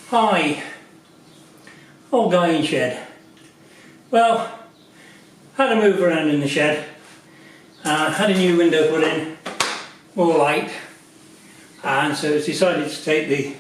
Hi, old guy in shed. Well, had a move around in the shed, had a new window put in, more light, and so it's decided to take the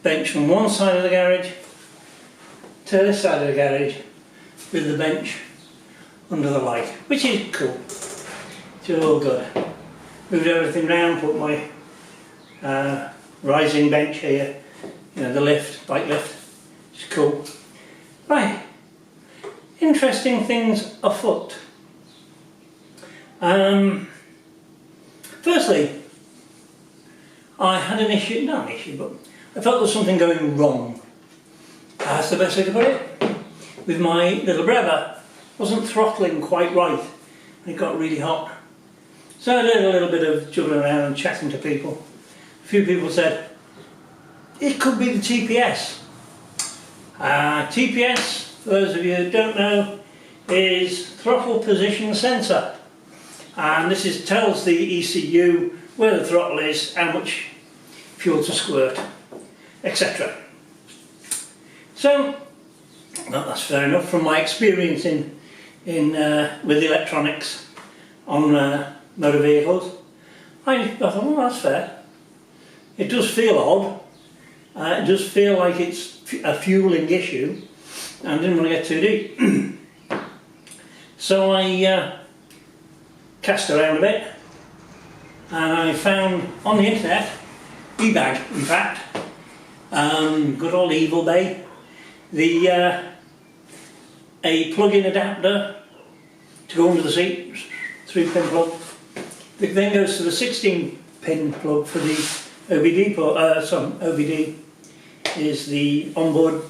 bench from one side of the garage to this side of the garage with the bench under the light, which is cool. It's all good. Moved everything round, put my rising bench here, you know, the lift, bike lift. It's cool. Right, interesting things afoot. Firstly, I had an issue, not an issue, but I felt there was something going wrong. That's the best way to put it. With my little Breva, wasn't throttling quite right, and it got really hot. So I did a little bit of juggling around and chatting to people. A few people said, it could be the TPS. TPS, for those of you who don't know, is throttle position sensor. And this tells the ECU where the throttle is, how much fuel to squirt, etc. So, well, that's fair enough from my experience with electronics on motor vehicles. I thought, well, that's fair. It does feel odd. It does feel like it's a fueling issue, and I didn't want to get too deep. So I cast around a bit, and I found on the internet, eBay in fact, good old Evil Bay, a plug-in adapter to go under the seat, 3-pin plug. It then goes to the 16-pin plug for the OBD port. OBD is the onboard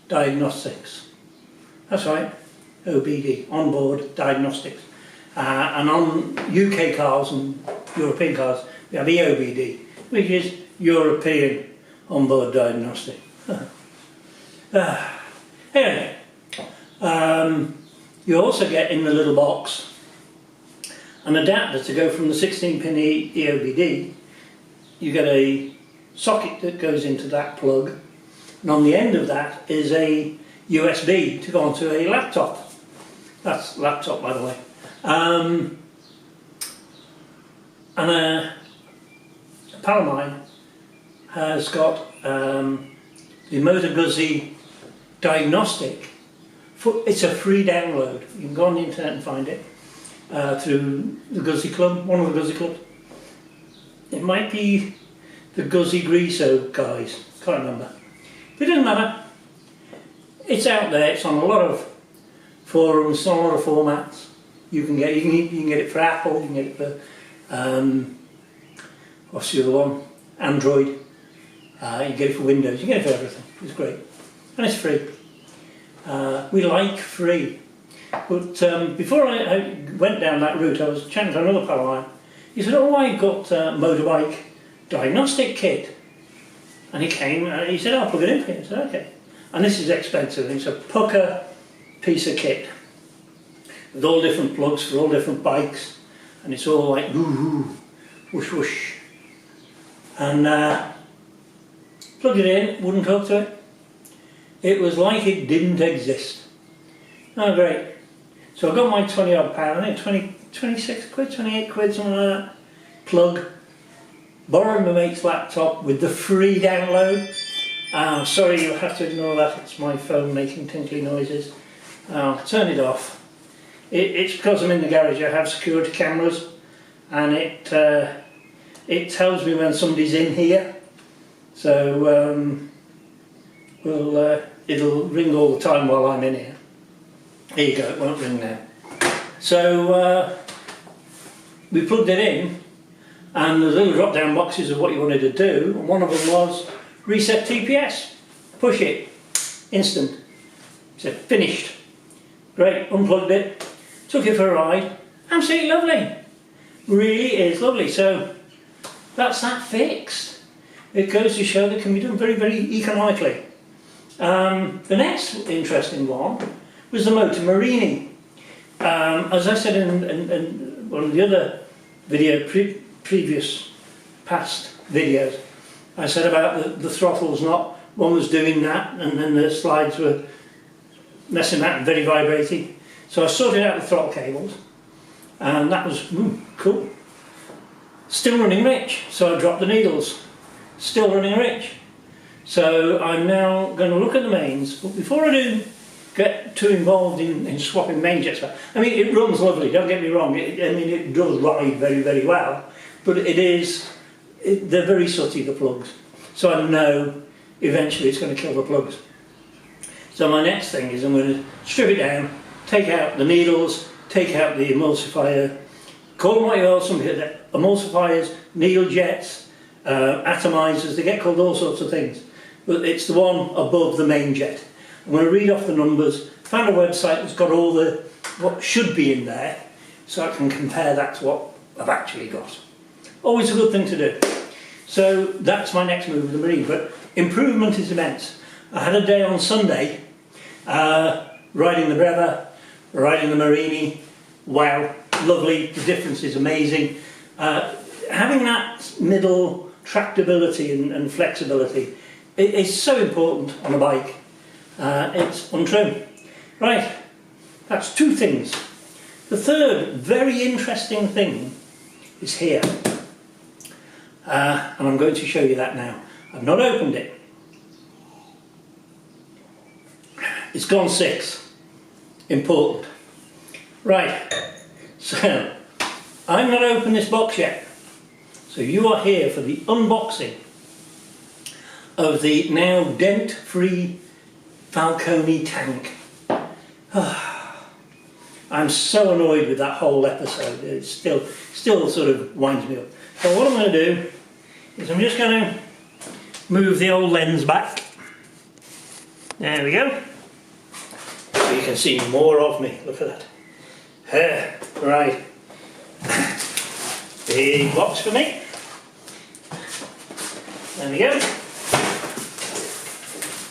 diagnostics. That's right, OBD, onboard diagnostics. And on UK cars and European cars, we have EOBD, which is European onboard diagnostic. Anyway, you also get in the little box an adapter to go from the 16-pin EOBD. You get a socket that goes into that plug, and on the end of that is a USB to go onto a laptop. That's laptop, by the way. And a pal of mine has got the Motor Guzzi diagnostic. It's a free download. You can go on the internet and find it through the Guzzi Club, one of the Guzzi clubs. It might be the Guzzi Griso guys, can't remember. But it doesn't matter. It's out there. It's on a lot of forums, on a lot of formats. You can get it for Apple. You can get it for what's the other one? Android. You can get it for Windows. You can get it for everything. It's great, and it's free. We like free. But before I went down that route, I was chatting to another pal of mine. He said, "Oh, I got a motorbike diagnostic kit," and he came. He said, "I'll plug it in for you." I said, "Okay." And this is expensive. It's a pucker piece of kit with all different plugs for all different bikes, and it's all like whoo, whoosh, whoosh. And plugged it in, wouldn't hook to it. It was like it didn't exist. Oh, great. So I got my 20 odd pound, I think 26 quid, 28 quid, something like that. Plug. Borrowed my mate's laptop with the free download. Sorry, you'll have to ignore that, it's my phone making tinkly noises. Turn it off. It's because I'm in the garage, I have security cameras, and it tells me when somebody's in here. So it'll ring all the time while I'm in here. Here you go, it won't ring now. So we plugged it in, and there's little drop down boxes of what you wanted to do, and one of them was reset TPS. Push it, instant. It said finished. Great, unplugged it, took it for a ride. Absolutely lovely. Really is lovely. So that's that fixed. It goes to show that it can be done very, very economically. The next interesting one was the Motor Morini. as I said in one of the other previous past videos, I said about the throttles one was doing that, and then the slides were messing that and very vibrating. So I sorted out the throttle cables, and that was cool. Still running rich, so I dropped the needles. Still running rich. So I'm now going to look at the mains, but before I do get too involved in swapping main jets back, I mean, it runs lovely, don't get me wrong, it does ride very, very well, but they're very sooty, the plugs. So I know eventually it's going to kill the plugs. So my next thing is I'm going to strip it down, take out the needles, take out the emulsifier, call them what you will, some emulsifiers, needle jets, atomizers, they get called all sorts of things. But it's the one above the main jet. I'm going to read off the numbers, found a website that's got all what should be in there, so I can compare that to what I've actually got. Always a good thing to do. So that's my next move with the Marine, but improvement is immense. I had a day on Sunday, riding the Breva, riding the Marini. Wow, lovely, the difference is amazing. Having that middle tractability and flexibility is so important on a bike. It's untrue. Right, that's two things. The third very interesting thing is here. And I'm going to show you that now. I've not opened it. It's gone 6. Important. Right, so I'm not opened this box yet. So you are here for the unboxing of the now dent-free Falconi tank. I'm so annoyed with that whole episode. It still sort of winds me up. So what I'm going to do is I'm just going to move the old lens back. There we go. So you can see more of me. Look at that. Right. Big box for me. There we go.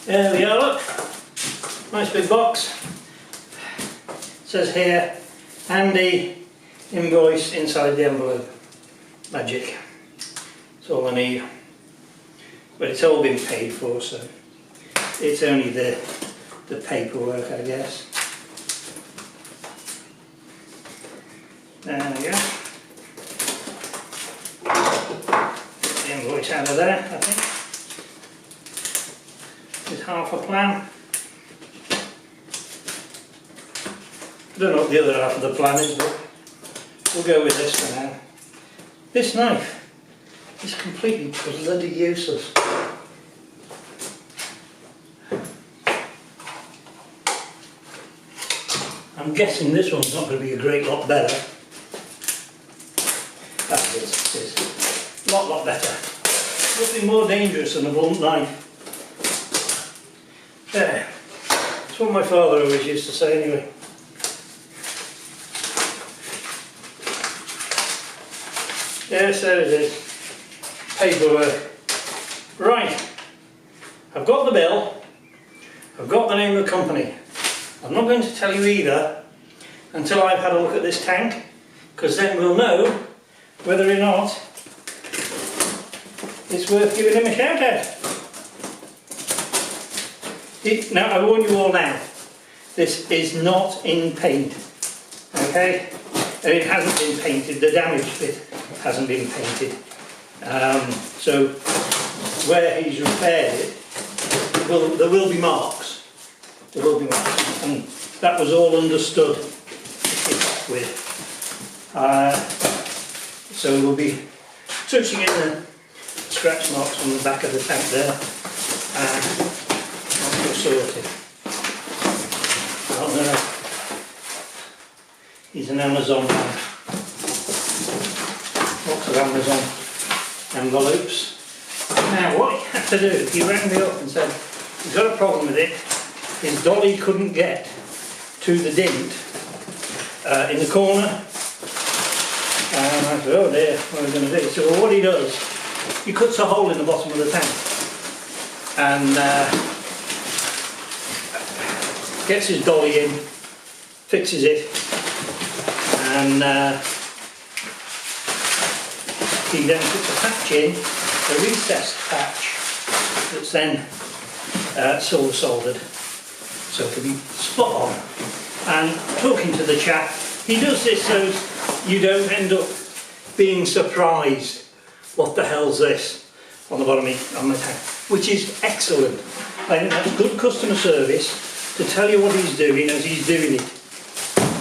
There we are, look. Nice big box. It says here, handy invoice inside the envelope. Magic. That's all I need. But it's all been paid for, so it's only the paperwork, I guess. There we go. The invoice out of there, I think. There's half a plan. I don't know what the other half of the plan is, but we'll go with this for now. This knife is completely bloody useless. I'm guessing this one's not going to be a great lot better. That's it, it is. Lot better. Nothing more dangerous than a blunt knife. There. That's what my father always used to say anyway. Yes, there it is. Paperwork. Right. I've got the bill. I've got the name of the company. I'm not going to tell you either until I've had a look at this tank, because then we'll know whether or not it's worth giving him a shout out. Now, I warn you all now, this is not in paint, okay? And it hasn't been painted, the damaged bit hasn't been painted. So where he's repaired it, there will be marks. There will be marks, and that was all understood with. So we'll be touching in the scratch marks on the back of the tank there, and that's all sorted. Oh no, he's an Amazon man. Lots of Amazon envelopes. Now what he had to do, he rang me up and said he's got a problem with it. His dolly couldn't get to the dent in the corner. And I said, oh dear, what are we going to do? So what he does, he cuts a hole in the bottom of the tank and gets his dolly in, fixes it, and he then puts a patch in, a recessed patch that's then silver soldered, so it can be spot on. And talking to the chap, he does this so you don't end up being surprised, what the hell's this on the bottom of my tank, which is excellent. I think that's good customer service to tell you what he's doing as he's doing it.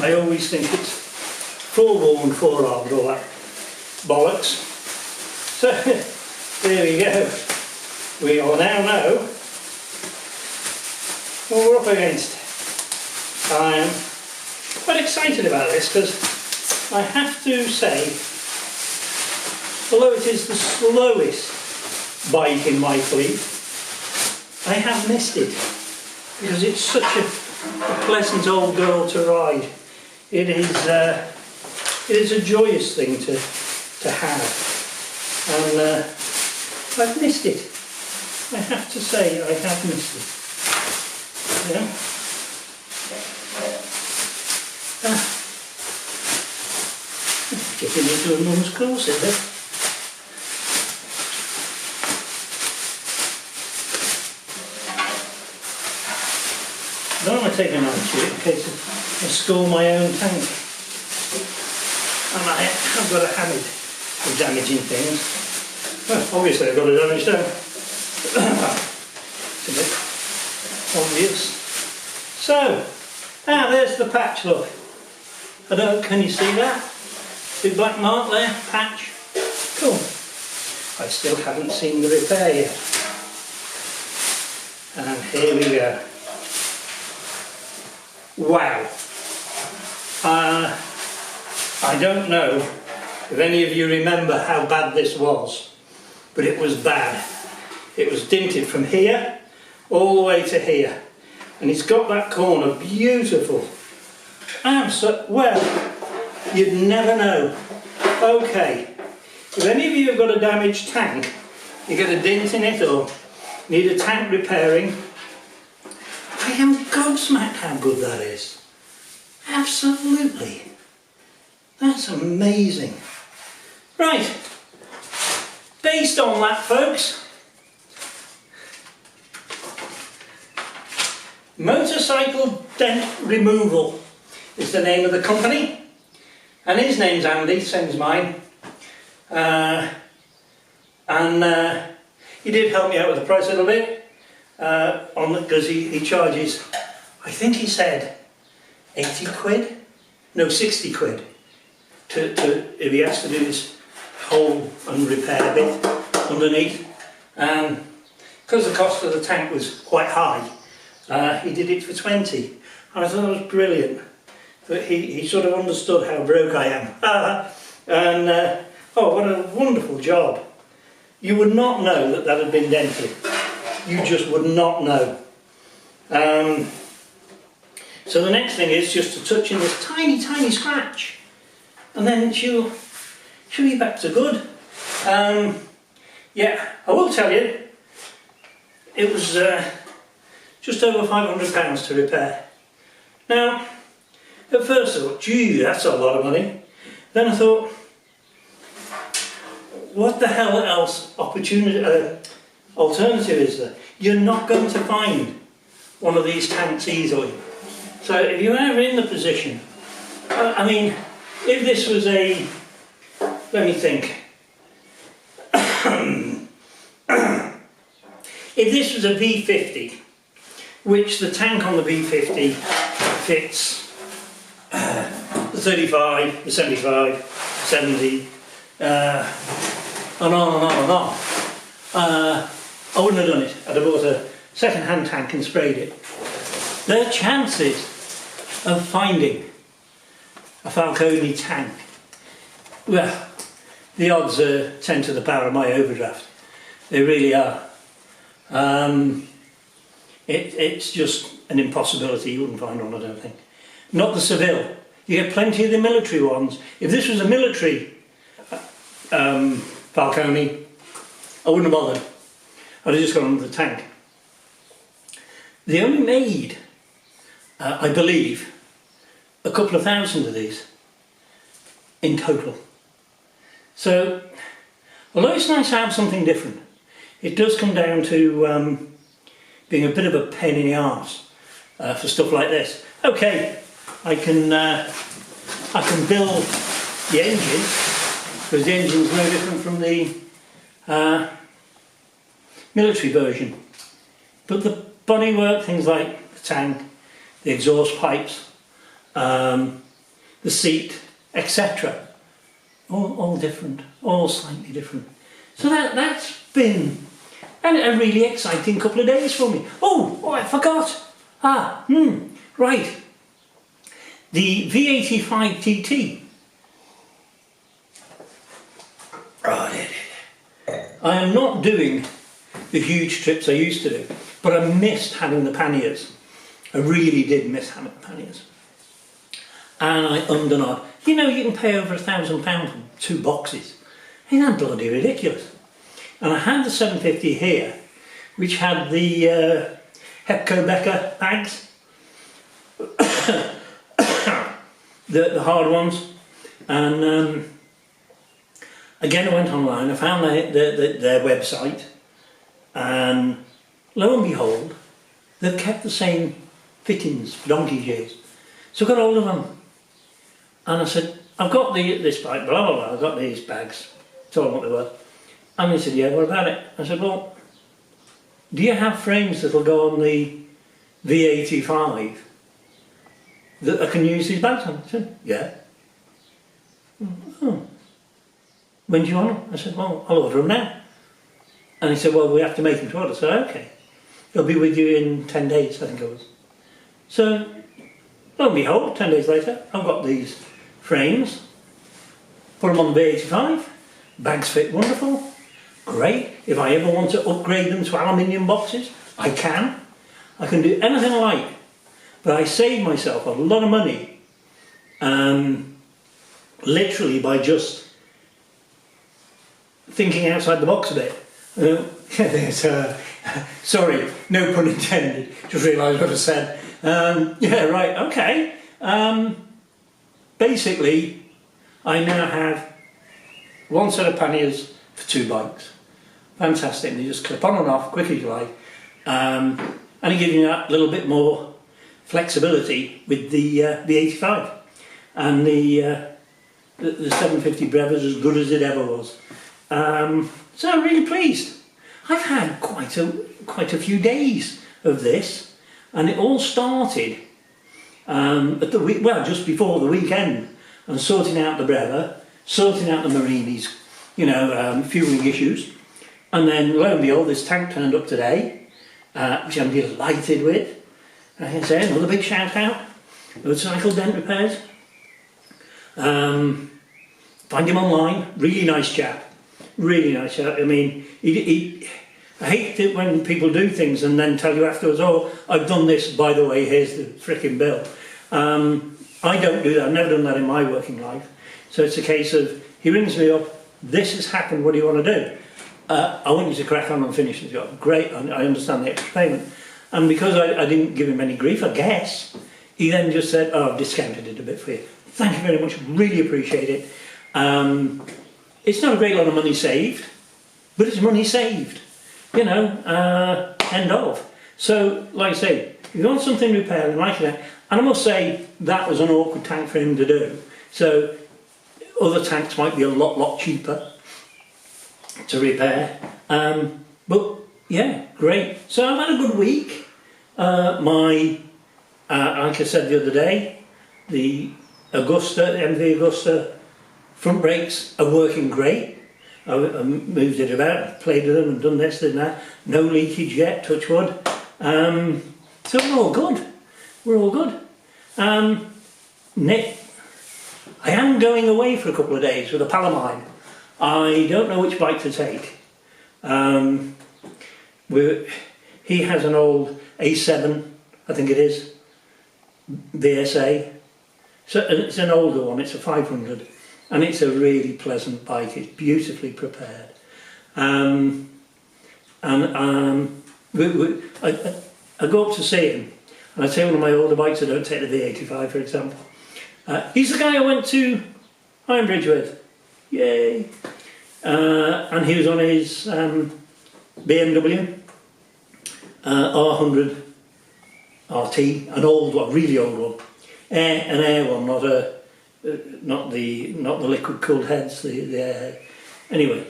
I always think it's forewarned, forearmed, all that bollocks. So there we go. We all now know what we're up against. I am quite excited about this because I have to say, although it is the slowest bike in my fleet, I have missed it because it's such a pleasant old girl to ride. It is a joyous thing to have, and I've missed it. I have to say I have missed it. Yeah. Getting into a mum's course, is it? I don't want to take a knife to it in case I score my own tank. And I have got a habit of damaging things. Well, obviously I've got a damaged down. It's a bit obvious. So, there's the patch, look. Can you see that? Big black mark there, patch. Cool. I still haven't seen the repair yet. And here we go. Wow. I don't know if any of you remember how bad this was, but it was bad. It was dinted from here all the way to here, and it's got that corner beautiful. Well, you'd never know. Okay, if any of you have got a damaged tank, you get a dent in it or need a tank repairing, I am gobsmacked how good that is. Absolutely. That's amazing. Right, based on that, folks, Motorcycle Dent Removal is the name of the company, and his name's Andy, same as mine, and he did help me out with the price a little bit, because he charges, I think he said 80 quid, no 60 quid, if he has to do this whole and repair bit underneath, and because the cost of the tank was quite high, he did it for 20, and I thought that was brilliant. But he sort of understood how broke I am. And oh, what a wonderful job. You would not know that that had been dented. You just would not know. So the next thing is just to touch in this tiny, tiny scratch, and then she'll be back to good. Yeah, I will tell you, it was just over £500 to repair. Now, at first I thought, gee, that's a lot of money. Then I thought, what the hell else alternative is there? You're not going to find one of these tanks easily. So if you're ever in the position, I mean, if this was a, let me think, if this was a V50, which the tank on the V50 fits the 35, the 75, 70, and on and on and on, I wouldn't have done it. I'd have bought a second-hand tank and sprayed it. The chances of finding a Falcone tank, well, the odds are 10 to the power of my overdraft. They really are. It's just an impossibility. You wouldn't find one, I don't think. Not the Seville. You get plenty of the military ones. If this was a military Falcone, I wouldn't have bothered. I'd have just gone under the tank. They only made, I believe, a couple of thousand of these in total. So, although it's nice to have something different, it does come down to being a bit of a pain in the arse for stuff like this. Okay, I can build the engine, because the engine's no different from the military version. But the bodywork, things like the tank, the exhaust pipes, the seat, etc., all different, all slightly different. So that's been a really exciting couple of days for me. Oh, I forgot. Right. The V85 TT. I am not doing the huge trips I used to do, but I missed having the panniers. I really did miss having the panniers. And I ummed and ahed. You know, you can pay over £1,000 for 2 boxes. Ain't that bloody ridiculous? And I had the 750 here, which had the Hepco Becker bags, the hard ones. And again, I went online, I found their website, and lo and behold, they've kept the same fittings for donkey's years. So I got hold of them, and I said, I've got this bike, blah blah blah, I've got these bags, told them what they were. And he said, yeah, what about it? I said, well, do you have frames that'll go on the V85 that I can use these bags on? I said, yeah. Oh. When do you want them? I said, well, I'll order them now. And he said, well, we have to make them to order. I said, okay. They'll be with you in 10 days, I think it was. So, lo and behold, 10 days later, I've got these frames. Put them on the V85. Bags fit wonderful. Great. If I ever want to upgrade them to aluminium boxes, I can. I can do anything I like. But I saved myself a lot of money, literally by just thinking outside the box a bit. Sorry, no pun intended. Just realised what I said. Yeah, right, okay. Basically, I now have one set of panniers for 2 bikes. Fantastic. They just clip on and off, quick as you like. And it gives you that little bit more flexibility with the 85. And the 750 Brev is as good as it ever was. So I'm really pleased. I've had quite a few days of this, and it all started at just before the weekend, and sorting out the Breva, sorting out the Marinis, fueling issues, and then lo and behold, this tank turned up today, which I'm delighted with. I can say another big shout out. Motorcycle Dent Repairs. Find him online. Really nice chap. Really nice chap. I mean, I hate it when people do things and then tell you afterwards, oh, I've done this, by the way, here's the frickin' bill. I don't do that. I've never done that in my working life. So it's a case of, he rings me up, this has happened, what do you want to do? I want you to crack on and finish the job. Great, I understand the extra payment. And because I didn't give him any grief, I guess, he then just said, oh, I've discounted it a bit for you. Thank you very much, really appreciate it. It's not a great lot of money saved, but it's money saved, end of. So, like I say, if you want something repaired and like that, and I must say, that was an awkward tank for him to do. So, other tanks might be a lot cheaper to repair. But, yeah, great. So I've had a good week. Like I said the other day, the MV Augusta front brakes are working great. I moved it about, played with them and done this and that. No leakage yet, touch wood. So we're all good. We're all good. Nick, I am going away for a couple of days with a pal of mine. I don't know which bike to take. He has an old A7, I think it is, VSA. So it's an older one, it's a 500, and it's a really pleasant bike. It's beautifully prepared. I go up to see him, and I say one of my older bikes, I don't take the V85 for example, He's the guy I went to Ironbridge with. Yay! And he was on his BMW R100 RT, an old one, really old one, an air one, not the liquid cooled heads, the air. Anyway,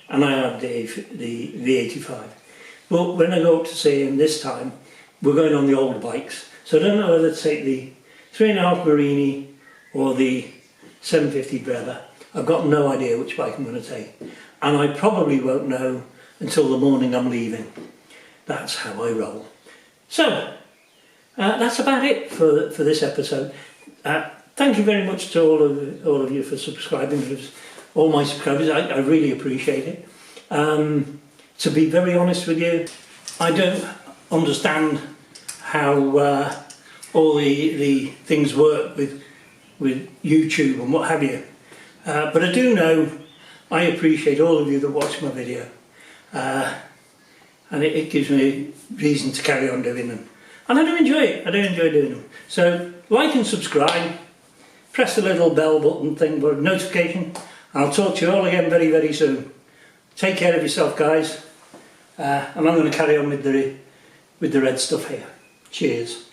and I had the V85. But when I go up to see him this time, we're going on the old bikes, so I don't know whether to take the 3.5 Marini or the 750 Breva. I've got no idea which bike I'm going to take, and I probably won't know until the morning I'm leaving. That's how I roll. So that's about it for this episode. Thank you very much to all of you for subscribing, all my subscribers. I really appreciate it. To be very honest with you, I don't understand how all the things work with YouTube and what have you. But I do know I appreciate all of you that watch my video. And it gives me reason to carry on doing them. And I do enjoy it. I do enjoy doing them. So like and subscribe. Press the little bell button thing for notification. I'll talk to you all again very, very soon. Take care of yourself, guys. And I'm going to carry on with the red stuff here. Cheers.